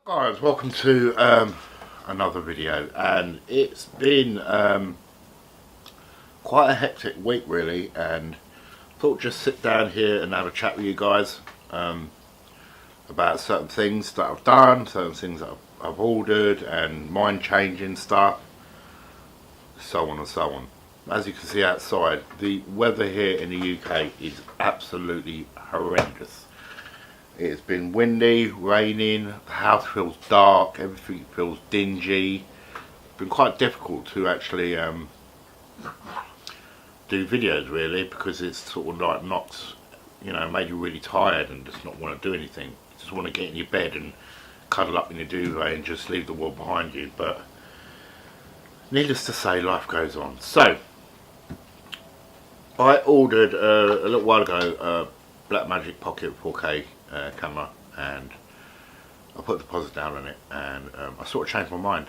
Guys, welcome to another video, and it's been quite a hectic week really, and thought just sit down here and have a chat with you guys about certain things that I've done, certain things that I've ordered, and mind changing stuff, so on and so on. As you can see outside, the weather here in the UK is absolutely horrendous. It's been windy, raining, the house feels dark, everything feels dingy. It's been quite difficult to actually do videos really, because it's sort of like knocked, made you really tired and just not want to do anything. You just want to get in your bed and cuddle up in your duvet and just leave the world behind you. But needless to say, life goes on. So I ordered a little while ago a Blackmagic Pocket 4K camera, and I put the deposit down on it, and I sort of changed my mind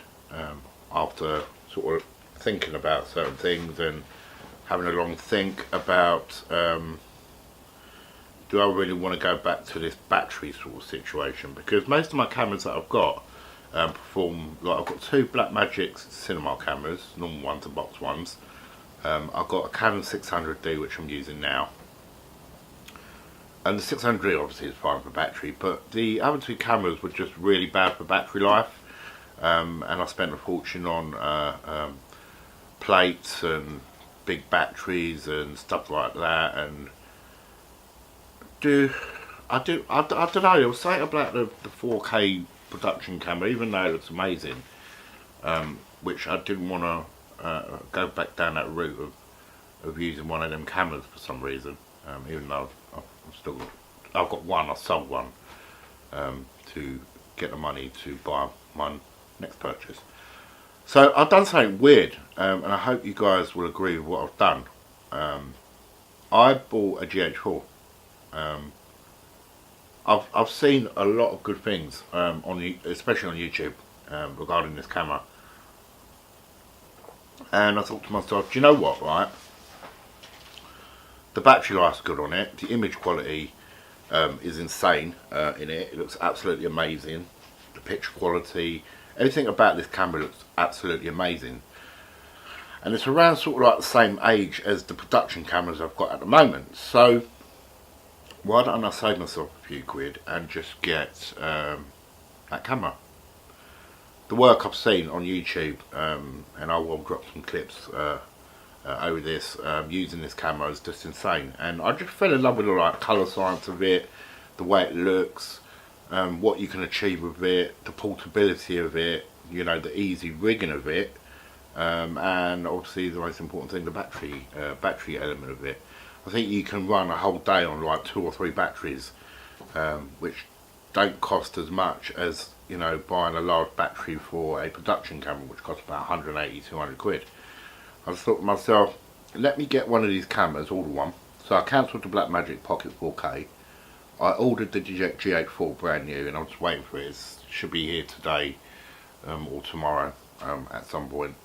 after sort of thinking about certain things and having a long think about do I really want to go back to this battery sort of situation, because most of my cameras that I've got perform, like I've got two Blackmagic cinema cameras, normal ones and box ones. I've got a Canon 600D which I'm using now, and the 600D obviously is fine for battery, but the other two cameras were just really bad for battery life, and I spent a fortune on plates and big batteries and stuff like that. And I don't know, there was something about the 4K production camera, even though it looks amazing, which I didn't want to go back down that route of using one of them cameras for some reason, even though I've got one. I sold one to get the money to buy my next purchase. So I've done something weird, and I hope you guys will agree with what I've done. I bought a GH4. I've seen a lot of good things especially on YouTube regarding this camera, and I thought to myself, do you know what, right? The battery life's good on it. The image quality is insane in it. It looks absolutely amazing. The picture quality, everything about this camera looks absolutely amazing. And it's around sort of like the same age as the production cameras I've got at the moment. So why don't I save myself a few quid and just get that camera? The work I've seen on YouTube, and I will drop some clips over this, using this camera, is just insane. And I just fell in love with the colour science of it, the way it looks, what you can achieve with it, the portability of it, the easy rigging of it, and obviously the most important thing, the battery element of it. I think you can run a whole day on like 2 or 3 batteries, which don't cost as much as buying a large battery for a production camera, which costs about 180-200 quid. I just thought to myself, let me get one of these cameras, order one. So I cancelled the Blackmagic Pocket 4K. I ordered the GH4 brand new, and I'm just waiting for it. It should be here today or tomorrow at some point.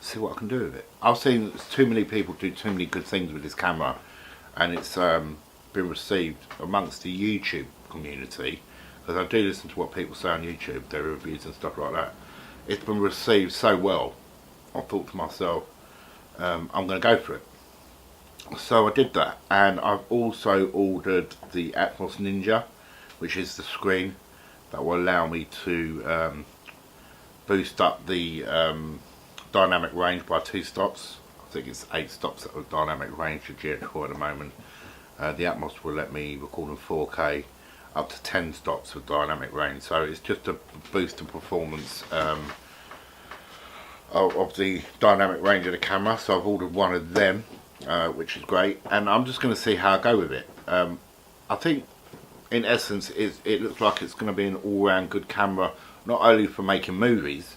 See what I can do with it. I've seen too many people do too many good things with this camera, and it's been received amongst the YouTube community, because I do listen to what people say on YouTube, their reviews and stuff like that. It's been received so well, I thought to myself, I'm going to go for it. So I did that, and I've also ordered the Atmos Ninja, which is the screen that will allow me to boost up the dynamic range by 2 stops. I think it's 8 stops of dynamic range for GH4 at the moment. The Atmos will let me record in 4K up to 10 stops of dynamic range, so it's just a boost in performance of the dynamic range of the camera. So I've ordered one of them, which is great, and I'm just going to see how I go with it. I think in essence it looks like it's going to be an all-round good camera, not only for making movies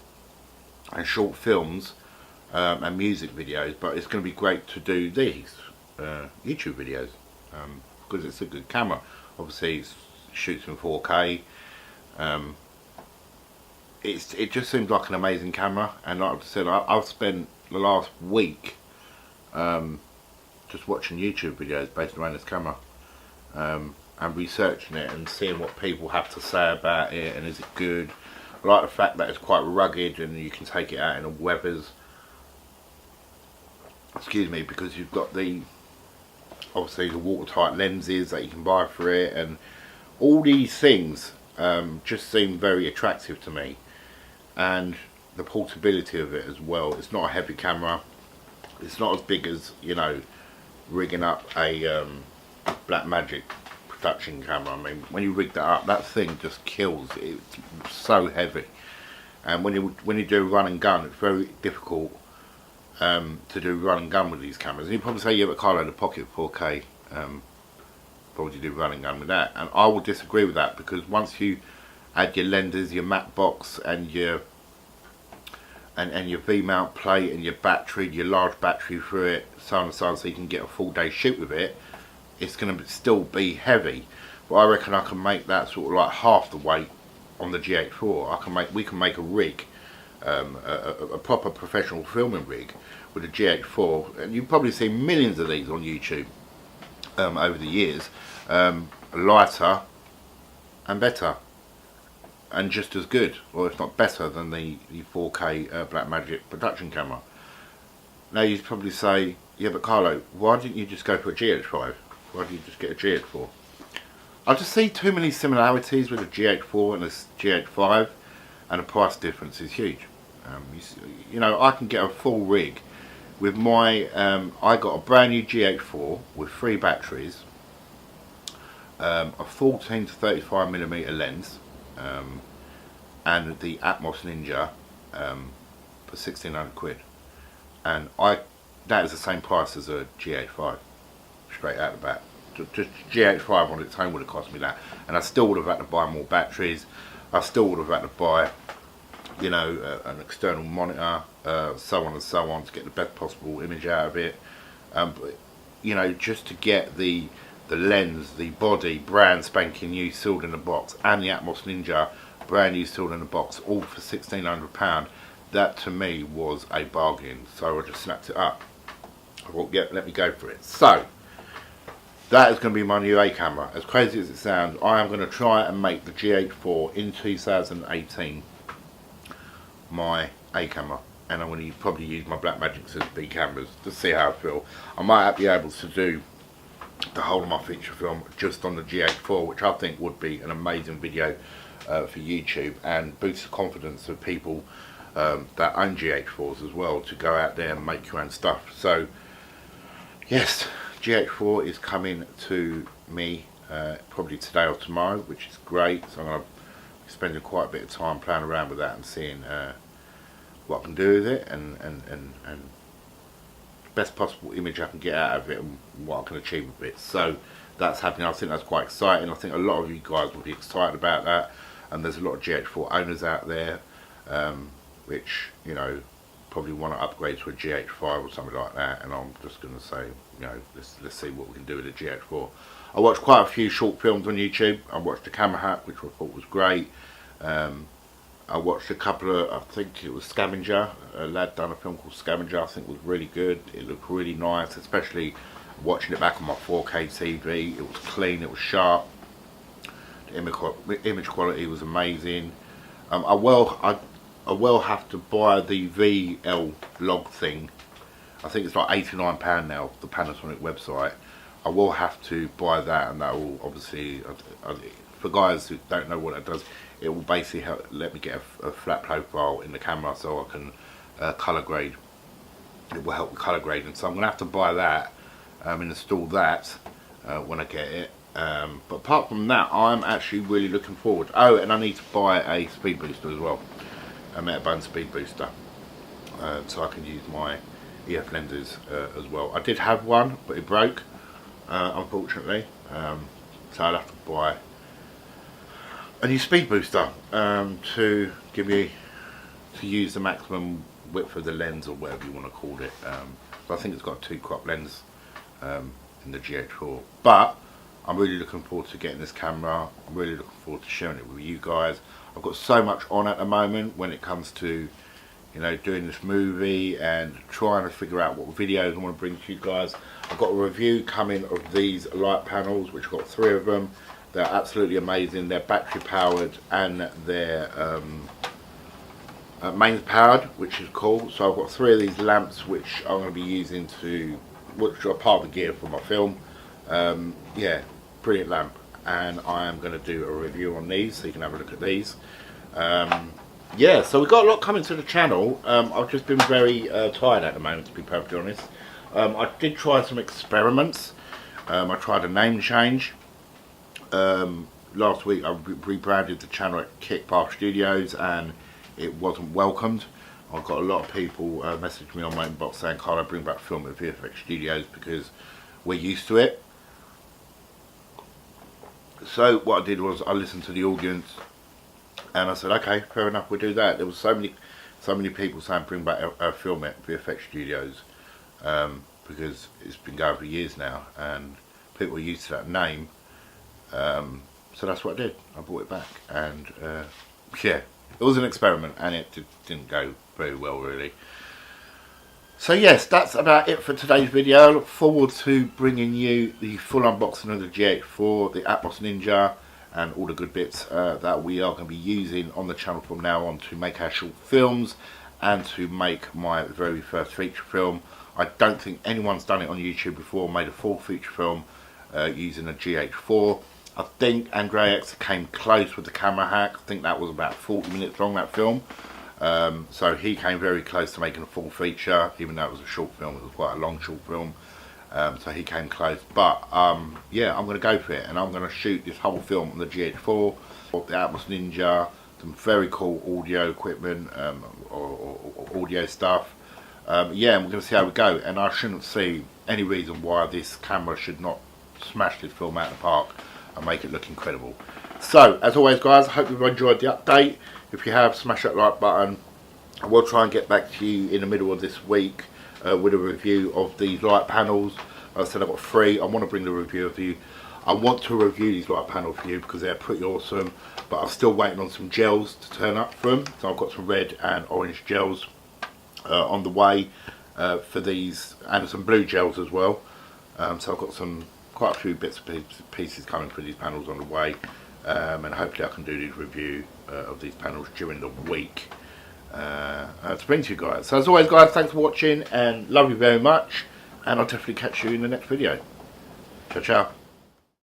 and short films and music videos, but it's going to be great to do these YouTube videos, because it's a good camera. Obviously it shoots in 4K. It just seems like an amazing camera, and like I said, I've spent the last week just watching YouTube videos based around this camera. and researching it and seeing what people have to say about it and is it good. I like the fact that it's quite rugged and you can take it out in all weathers. Excuse me, because you've got the obviously the watertight lenses that you can buy for it, and all these things just seem very attractive to me, and the portability of it as well. It's not a heavy camera, it's not as big as, you know, rigging up a Blackmagic production camera. I mean, when you rig that up, that thing just kills. It's so heavy, and when you do run and gun, it's very difficult to do run and gun with these cameras. And you probably say, yeah, but Carlo, the Pocket 4K, why would you do run and gun with that? And I will disagree with that, because once you add your lenses, your matte box, and your V-mount plate, and your battery, your large battery through it, so on and so on, so you can get a full day shoot with it, it's going to still be heavy. But I reckon I can make that sort of like half the weight on the GH4. We can make a rig, a proper professional filming rig with a GH4, and you've probably seen millions of these on YouTube over the years, lighter and better, and just as good, or if not better, than the 4K Blackmagic production camera. Now you'd probably say, yeah, but Carlo, why didn't you just go for a GH5? Why did you just get a GH4? I just see too many similarities with a GH4 and a GH5, and the price difference is huge. You know, I can get a full rig with my, I got a brand new GH4 with 3 batteries, a 14 to 35mm lens, and the Atmos Ninja for 1600 quid, and that is the same price as a GH5, straight out of the bat. Just GH5 on its own would have cost me that, and I still would have had to buy more batteries. I still would have had to buy, you know, an external monitor, so on and so on, to get the best possible image out of it. But, you know, just to get the lens, the body, brand spanking new, sealed in the box, and the Atmos Ninja, brand new, sealed in the box, all for £1,600, that to me was a bargain. So I just snapped it up. I thought, yeah, let me go for it. So that is going to be my new A camera. As crazy as it sounds, I am going to try and make the GH4 in 2018 my A camera, and I'm going to probably use my Blackmagic as B cameras to see how I feel. I might be able to do the whole of my feature film just on the GH4, which I think would be an amazing video for YouTube, and boost the confidence of people that own GH4s as well, to go out there and make your own stuff. So yes, GH4 is coming to me probably today or tomorrow, which is great. So I'm going to be spending quite a bit of time playing around with that and seeing what I can do with it, and the best possible image I can get out of it, and what I can achieve with it. So that's happening. I think that's quite exciting. I think a lot of you guys will be excited about that, and there's a lot of GH4 owners out there which, you know, probably want to upgrade to a GH5 or something like that, and I'm just going to say, you know, let's see what we can do with a GH4. I watched quite a few short films on YouTube. I watched the Camera Hack, which I thought was great. I watched a couple of, I think it was Scavenger, a lad done a film called Scavenger, I think was really good. It looked really nice, especially watching it back on my 4K TV. It was clean, it was sharp, the image quality was amazing. I will have to buy the VL log thing. I think it's like £89 now, the Panasonic website. I will have to buy that, and that will obviously, for guys who don't know what that does, it will basically let me get a flat profile in the camera, so I can colour grade. It will help with colour grading, so I'm going to have to buy that and install that when I get it. But apart from that, I'm actually really looking forward. Oh, and I need to buy a speed booster as well, a Metabone speed booster, so I can use my EF lenses as well. I did have one, but it broke, unfortunately, so I'll have to buy a new speed booster to give me, to use the maximum width of the lens, or whatever you want to call it. I think it's got a 2-crop lens in the GH4, but I'm really looking forward to getting this camera. I'm really looking forward to sharing it with you guys. I've got so much on at the moment when it comes to you know, doing this movie and trying to figure out what videos I want to bring to you guys. I've got a review coming of these light panels, which I've got 3 of them. They're absolutely amazing. They're battery powered and they're mains powered, which is cool. So I've got 3 of these lamps which I'm going to be using which are part of the gear for my film. Yeah, brilliant lamp, and I am going to do a review on these so you can have a look at these. Yeah, so we've got a lot coming to the channel. I've just been very tired at the moment, to be perfectly honest. I did try some experiments. I tried a name change. Last week I rebranded the channel at Kickpath Studios and it wasn't welcomed. I've got a lot of people message me on my inbox saying, "Carlo, bring back film at VFX Studios because we're used to it." So what I did was I listened to the audience and I said, okay, fair enough, we'll do that. There was so many people saying bring back our film at VFX Studios because it's been going for years now and people are used to that name. So that's what I did. I brought it back, and yeah, it was an experiment and it didn't go very well really. So yes, that's about it for today's video. I look forward to bringing you the full unboxing of the GH4, the Atmos Ninja, and all the good bits that we are going to be using on the channel from now on to make our short films and to make my very first feature film. I don't think anyone's done it on YouTube before, made a full feature film using a GH4. I think Andreas came close with the camera hack. I think that was about 40 minutes long, that film. So he came very close to making a full feature, even though it was a short film. It was quite a long short film. So he came close. But yeah, I'm going to go for it. And I'm going to shoot this whole film on the GH4, the Atmos Ninja, some very cool audio equipment, or audio stuff. Yeah, and we're going to see how we go. And I shouldn't see any reason why this camera should not smash this film out of the park and make it look incredible. So, as always guys, I hope you've enjoyed the update. If you have, smash that like button. I will try and get back to you in the middle of this week with a review of these light panels. Like I said, I've got 3. I want to bring the review of you. I want to review these light panels for you because they're pretty awesome, but I'm still waiting on some gels to turn up for them. So I've got some red and orange gels on the way for these, and some blue gels as well. So I've got quite a few bits and pieces coming for these panels on the way, and hopefully I can do this review of these panels during the week to bring to you guys. So as always guys, thanks for watching and love you very much, and I'll definitely catch you in the next video. Ciao ciao.